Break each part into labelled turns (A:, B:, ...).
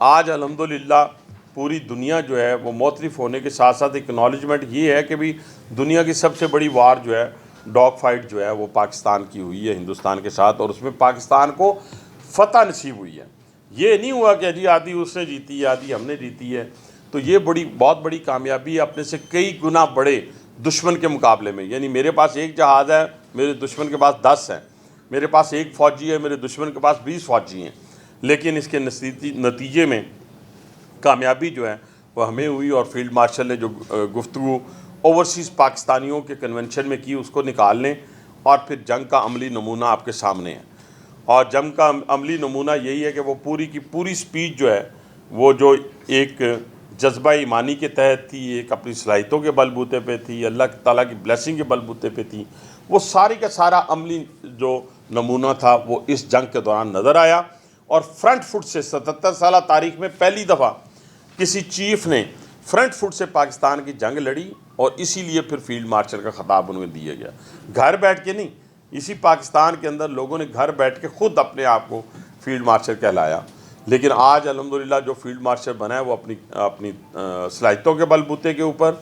A: آج الحمدللہ پوری دنیا جو ہے وہ مختلف ہونے کے ساتھ ساتھ اکنالجمنٹ یہ ہے کہ بھی دنیا کی سب سے بڑی وار جو ہے ڈاگ فائٹ جو ہے وہ پاکستان کی ہوئی ہے ہندوستان کے ساتھ، اور اس میں پاکستان کو فتح نصیب ہوئی ہے۔ یہ نہیں ہوا کہ جی آدھی اس نے جیتی ہے آدھی ہم نے جیتی ہے، تو یہ بہت بڑی کامیابی ہے اپنے سے کئی گنا بڑے دشمن کے مقابلے میں۔ یعنی میرے پاس ایک جہاز ہے، میرے دشمن کے پاس 10 ہیں، میرے پاس ایک فوجی ہے، میرے دشمن کے پاس 20 فوجی ہیں، لیکن اس کے نتیجے میں کامیابی جو ہے وہ ہمیں ہوئی، اور فیلڈ مارشل نے جو گفتگو اوورسیز پاکستانیوں کے کنونشن میں کی اس کو نکال لیں، اور پھر جنگ کا عملی نمونہ آپ کے سامنے ہے۔ اور جنگ کا عملی نمونہ یہی ہے کہ وہ پوری کی پوری سپیچ جو ہے وہ جو ایک جذبہ ایمانی کے تحت تھی، ایک اپنی صلاحیتوں کے بل بوتے پہ تھی، اللہ تعالیٰ کی بلیسنگ کے بل بوتے پہ تھی، وہ ساری کا سارا عملی جو نمونہ تھا وہ اس جنگ کے دوران نظر آیا۔ اور فرنٹ فٹ سے 77 سالہ تاریخ میں پہلی دفعہ کسی چیف نے فرنٹ فٹ سے پاکستان کی جنگ لڑی، اور اسی لیے پھر فیلڈ مارشل کا خطاب انہیں دیا گیا۔ گھر بیٹھ کے نہیں، اسی پاکستان کے اندر لوگوں نے گھر بیٹھ کے خود اپنے آپ کو فیلڈ مارشل کہلایا۔ لیکن آج الحمدللہ جو فیلڈ مارشل بنا ہے وہ اپنی صلاحیتوں کے بل بوتے کے اوپر،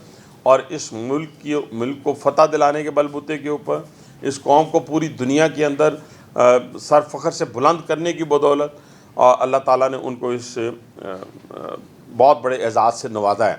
A: اور اس ملک کو فتح دلانے کے بل بوتے کے اوپر، اس قوم کو پوری دنیا کے اندر سر فخر سے بلند کرنے کی بدولت، اور اللہ تعالیٰ نے ان کو اس بہت بڑے اعزاز سے نوازا ہے۔